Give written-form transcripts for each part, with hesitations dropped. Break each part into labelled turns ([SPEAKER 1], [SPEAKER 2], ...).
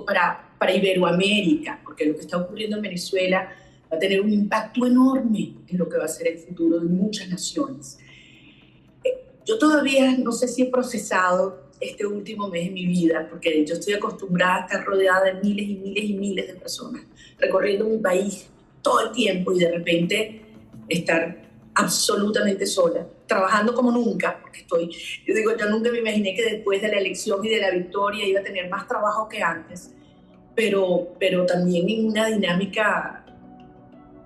[SPEAKER 1] punto para Iberoamérica, porque lo que está ocurriendo en Venezuela va a tener un impacto enorme en lo que va a ser el futuro de muchas naciones. Yo todavía no sé si he procesado este último mes de mi vida, porque yo estoy acostumbrada a estar rodeada de miles y miles y miles de personas, recorriendo mi país todo el tiempo y de repente estar absolutamente sola, trabajando como nunca, porque yo nunca me imaginé que después de la elección y de la victoria iba a tener más trabajo que antes, pero también en una dinámica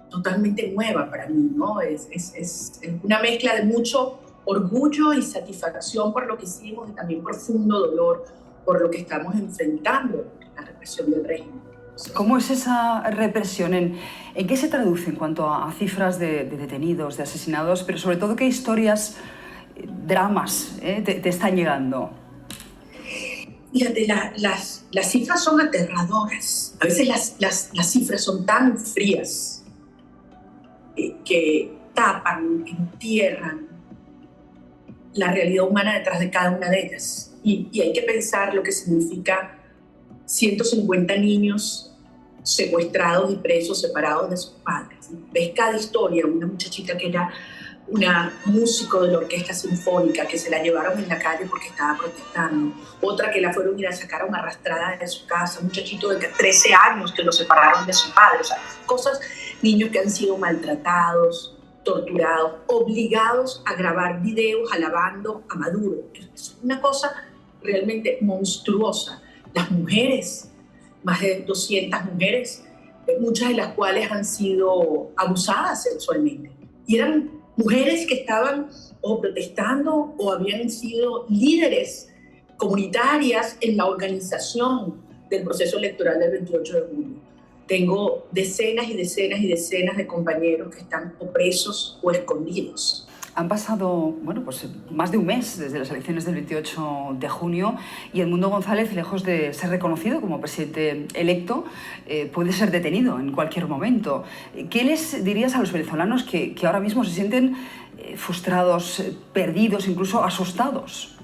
[SPEAKER 1] totalmente nueva para mí, ¿no? Es una mezcla de mucho orgullo y satisfacción por lo que hicimos y también profundo dolor por lo que estamos enfrentando, la represión del régimen.
[SPEAKER 2] ¿Cómo es esa represión? ¿En qué se traduce en cuanto a cifras de detenidos, de asesinados, pero sobre todo qué historias, dramas te están llegando?
[SPEAKER 1] Fíjate, las cifras son aterradoras. A veces las cifras son tan frías que tapan, entierran la realidad humana detrás de cada una de ellas. Y hay que pensar lo que significa 150 niños secuestrados y presos, separados de sus padres. Ves cada historia, una muchachita que era una músico de la orquesta sinfónica que se la llevaron en la calle porque estaba protestando, otra que la fueron y la sacaron arrastrada de su casa, un muchachito de 13 años que lo separaron de su padre, o sea, cosas, niños que han sido maltratados, torturados, obligados a grabar videos alabando a Maduro. Es una cosa realmente monstruosa. Las mujeres, más de 200 mujeres, muchas de las cuales han sido abusadas sexualmente. Y eran mujeres que estaban o protestando o habían sido líderes comunitarias en la organización del proceso electoral del 28 de julio. Tengo decenas y decenas y decenas de compañeros que están o presos o escondidos.
[SPEAKER 2] Han pasado, pues más de un mes desde las elecciones del 28 de junio y Edmundo González, lejos de ser reconocido como presidente electo, puede ser detenido en cualquier momento. ¿Qué les dirías a los venezolanos que ahora mismo se sienten frustrados, perdidos, incluso asustados?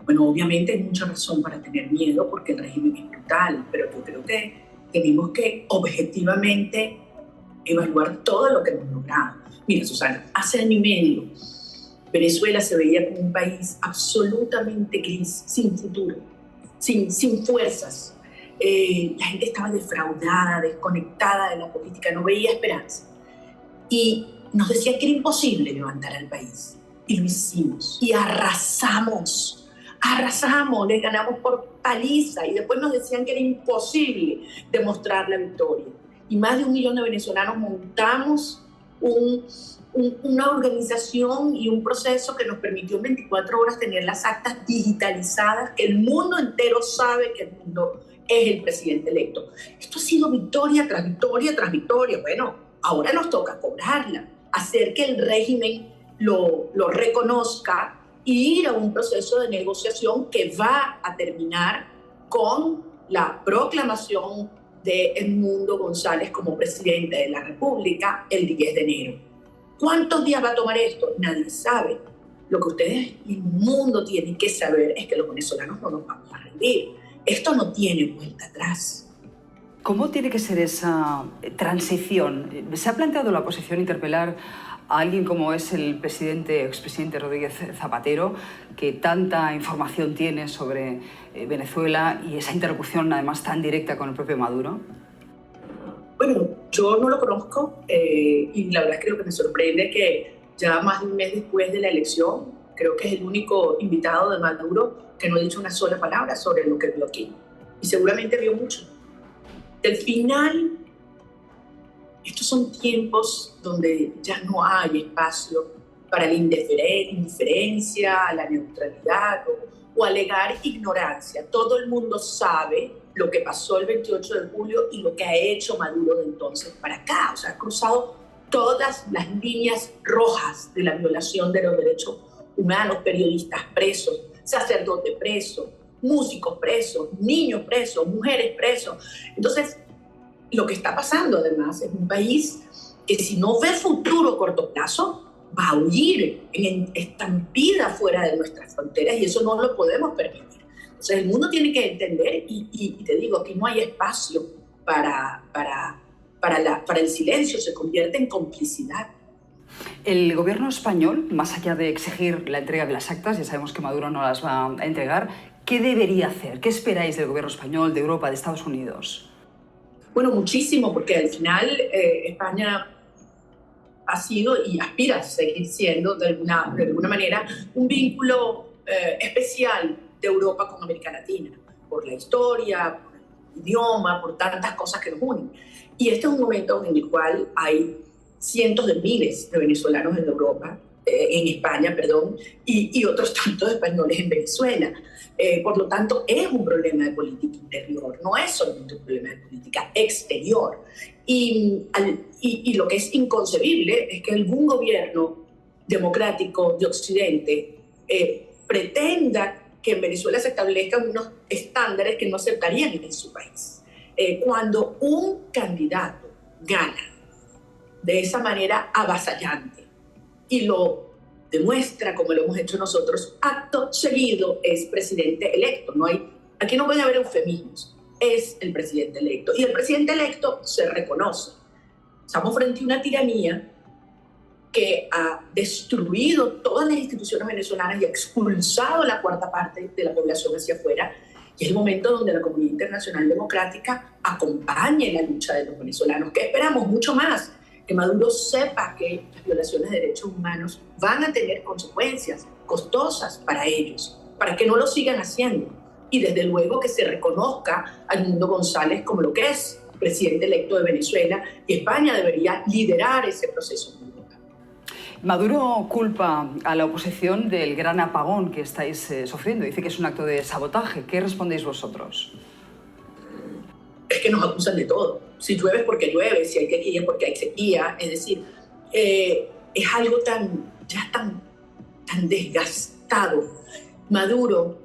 [SPEAKER 1] Bueno, obviamente hay mucha razón para tener miedo porque el régimen es brutal, pero yo creo que tenemos que objetivamente evaluar todo lo que hemos logrado. Mira, Susana, hace año y medio Venezuela se veía como un país absolutamente gris, sin futuro, sin fuerzas. La gente estaba defraudada, desconectada de la política, no veía esperanza. Y nos decían que era imposible levantar al país. Y lo hicimos. Y arrasamos, les ganamos por paliza. Y después nos decían que era imposible demostrar la victoria. Y más de 1 millón de venezolanos montamos una organización y un proceso que nos permitió en 24 horas tener las actas digitalizadas, que el mundo entero sabe que el mundo es el presidente electo. Esto ha sido victoria tras victoria tras victoria. Bueno, ahora nos toca cobrarla, hacer que el régimen lo reconozca y ir a un proceso de negociación que va a terminar con la proclamación de Edmundo González como presidente de la República el 10 de enero. ¿Cuántos días va a tomar esto? Nadie sabe. Lo que ustedes y el mundo tienen que saber es que los venezolanos no nos vamos a rendir. Esto no tiene vuelta atrás.
[SPEAKER 2] ¿Cómo tiene que ser esa transición? ¿Se ha planteado la oposición interpelar a alguien como es el expresidente Rodríguez Zapatero, que tanta información tiene sobre Venezuela y esa interlocución además tan directa con el propio Maduro?
[SPEAKER 1] Bueno, yo no lo conozco y la verdad creo que me sorprende que ya más de un mes después de la elección, creo que es el único invitado de Maduro que no ha dicho una sola palabra sobre lo que vio aquí. Y seguramente vio mucho. Al final, estos son tiempos donde ya no hay espacio para la indiferencia, la neutralidad o alegar ignorancia. Todo el mundo sabe lo que pasó el 28 de julio y lo que ha hecho Maduro de entonces para acá. O sea, ha cruzado todas las líneas rojas de la violación de los derechos humanos, periodistas presos, sacerdotes presos, músicos presos, niños presos, mujeres presos. Entonces, lo que está pasando además es un país que si no ve futuro a corto plazo, va a huir en estampida fuera de nuestras fronteras y eso no lo podemos permitir. sea, el mundo tiene que entender, y te digo, aquí no hay espacio para el silencio, se convierte en complicidad.
[SPEAKER 2] El gobierno español, más allá de exigir la entrega de las actas, ya sabemos que Maduro no las va a entregar, ¿qué debería hacer? ¿Qué esperáis del gobierno español, de Europa, de Estados Unidos?
[SPEAKER 1] Bueno, muchísimo, porque al final España ha sido y aspira a seguir siendo de alguna manera un vínculo especial de Europa con América Latina, por la historia, por el idioma, por tantas cosas que nos unen. Y este es un momento en el cual hay cientos de miles de venezolanos en Europa, en España, perdón, y otros tantos españoles en Venezuela. Por lo tanto, es un problema de política interior, no es solamente un problema de política exterior. Y lo que es inconcebible es que algún gobierno democrático de Occidente pretenda que en Venezuela se establezcan unos estándares que no aceptarían en su país. Cuando un candidato gana de esa manera avasallante y lo demuestra como lo hemos hecho nosotros, acto seguido es presidente electo. Aquí no puede haber eufemismos, es el presidente electo. Y el presidente electo se reconoce. Estamos frente a una tiranía que ha destruido todas las instituciones venezolanas y ha expulsado la cuarta parte de la población hacia afuera. Y es el momento donde la comunidad internacional democrática acompañe la lucha de los venezolanos. ¿Qué esperamos? Mucho más. Que Maduro sepa que las violaciones de derechos humanos van a tener consecuencias costosas para ellos, para que no lo sigan haciendo. Y desde luego que se reconozca a Edmundo González como lo que es presidente electo de Venezuela, y España debería liderar ese proceso.
[SPEAKER 2] Maduro culpa a la oposición del gran apagón que estáis sufriendo. Dice que es un acto de sabotaje. ¿Qué respondéis vosotros?
[SPEAKER 1] Es que nos acusan de todo. Si llueve es porque llueve, si hay sequía es porque hay sequía. Es decir, es algo tan desgastado. Maduro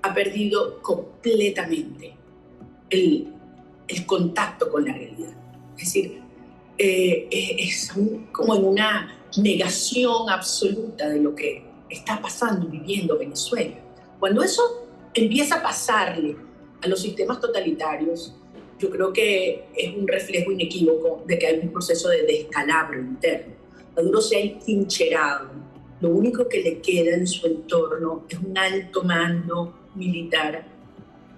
[SPEAKER 1] ha perdido completamente el contacto con la realidad. Es decir, es como en una negación absoluta de lo que está pasando, viviendo Venezuela. Cuando eso empieza a pasarle a los sistemas totalitarios, yo creo que es un reflejo inequívoco de que hay un proceso de descalabro interno. Maduro se ha entrincherado. Lo único que le queda en su entorno es un alto mando militar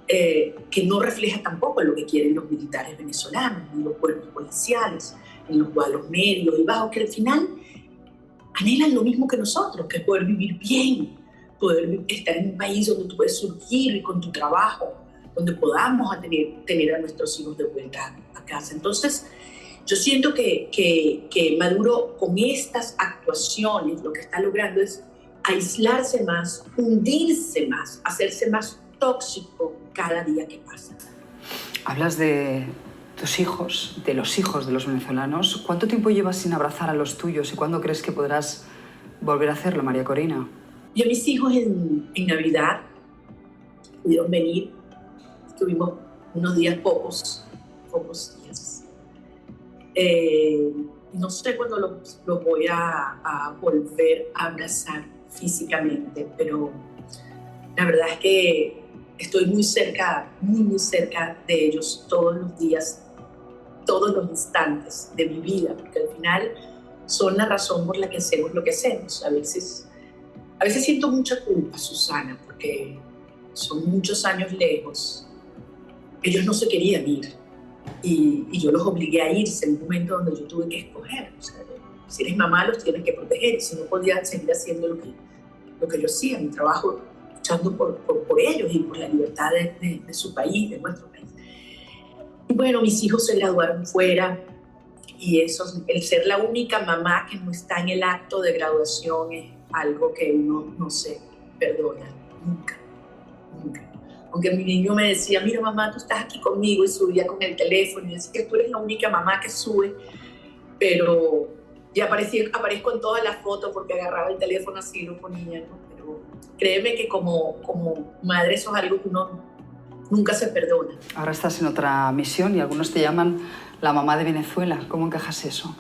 [SPEAKER 1] que no refleja tampoco lo que quieren los militares venezolanos, ni los cuerpos policiales, ni los cuadros medios y bajos, que al final anhelan lo mismo que nosotros, que es poder vivir bien, poder estar en un país donde tú puedes surgir con tu trabajo, donde podamos tener a nuestros hijos de vuelta a casa. Entonces, yo siento que Maduro, con estas actuaciones, lo que está logrando es aislarse más, hundirse más, hacerse más tóxico cada día que pasa.
[SPEAKER 2] Hablas de tus hijos, de los hijos de los venezolanos. ¿Cuánto tiempo llevas sin abrazar a los tuyos y cuándo crees que podrás volver a hacerlo, María Corina?
[SPEAKER 1] Yo a mis hijos en Navidad pudieron venir. Estuvimos unos días, pocos días. No sé cuándo los voy a volver a abrazar físicamente, pero la verdad es que estoy muy cerca de ellos todos los días, todos los instantes de mi vida, porque al final son la razón por la que hacemos lo que hacemos. A veces siento mucha culpa, Susana, porque son muchos años lejos. Ellos no se querían ir y yo los obligué a irse en un momento donde yo tuve que escoger. O sea, si eres mamá, los tienes que proteger, y si no podía seguir haciendo lo que yo hacía, mi trabajo, luchando por ellos y por la libertad de su país, de nuestro país. Y bueno, mis hijos se graduaron fuera, y eso, el ser la única mamá que no está en el acto de graduación, es algo que uno no se perdona nunca. Aunque mi niño me decía, mira mamá, tú estás aquí conmigo, y subía con el teléfono y decía que tú eres la única mamá que sube, pero ya aparezco en todas las fotos porque agarraba el teléfono así y lo ponía, ¿no? Pero créeme que como madre eso es algo que uno nunca se perdona.
[SPEAKER 2] Ahora estás en otra misión y algunos te llaman la mamá de Venezuela. ¿Cómo encajas eso?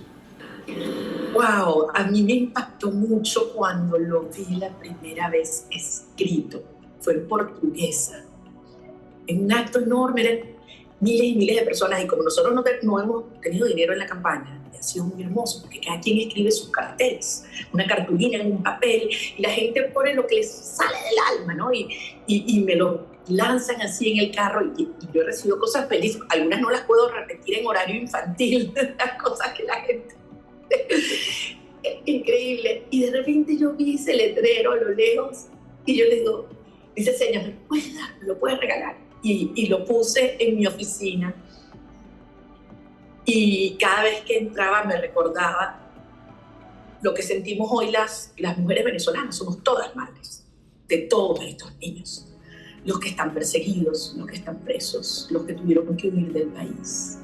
[SPEAKER 1] Wow, a mí me impactó mucho cuando lo vi la primera vez escrito. Fue en portuguesa. en un acto enorme, eran miles y miles de personas, y como nosotros no hemos tenido dinero en la campaña, ha sido muy hermoso, porque cada quien escribe sus carteles, una cartulina en un papel, y la gente pone lo que les sale del alma, ¿no? Y me lo lanzan así en el carro, y yo he recibido cosas felices, algunas no las puedo repetir en horario infantil, las cosas que la gente... Increíble. Y de repente yo vi ese letrero a lo lejos, y yo le digo, dice, señor, ¿me puedes dar? ¿Me lo puedes regalar? Y lo puse en mi oficina. Y cada vez que entraba me recordaba lo que sentimos hoy las mujeres venezolanas. Somos todas madres de todos estos niños. Los que están perseguidos, los que están presos, los que tuvieron que huir del país.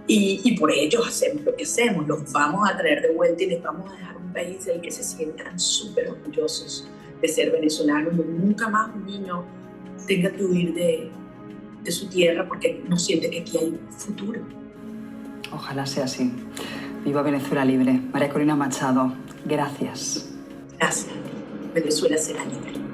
[SPEAKER 1] Y por ellos hacemos lo que hacemos. Los vamos a traer de vuelta y les vamos a dejar un país del que se sientan súper orgullosos de ser venezolanos. Nunca más un niño tenga que huir de su tierra porque no siente que aquí hay un futuro.
[SPEAKER 2] Ojalá sea así. Viva Venezuela libre. María Corina Machado, gracias.
[SPEAKER 1] Gracias. Venezuela será libre.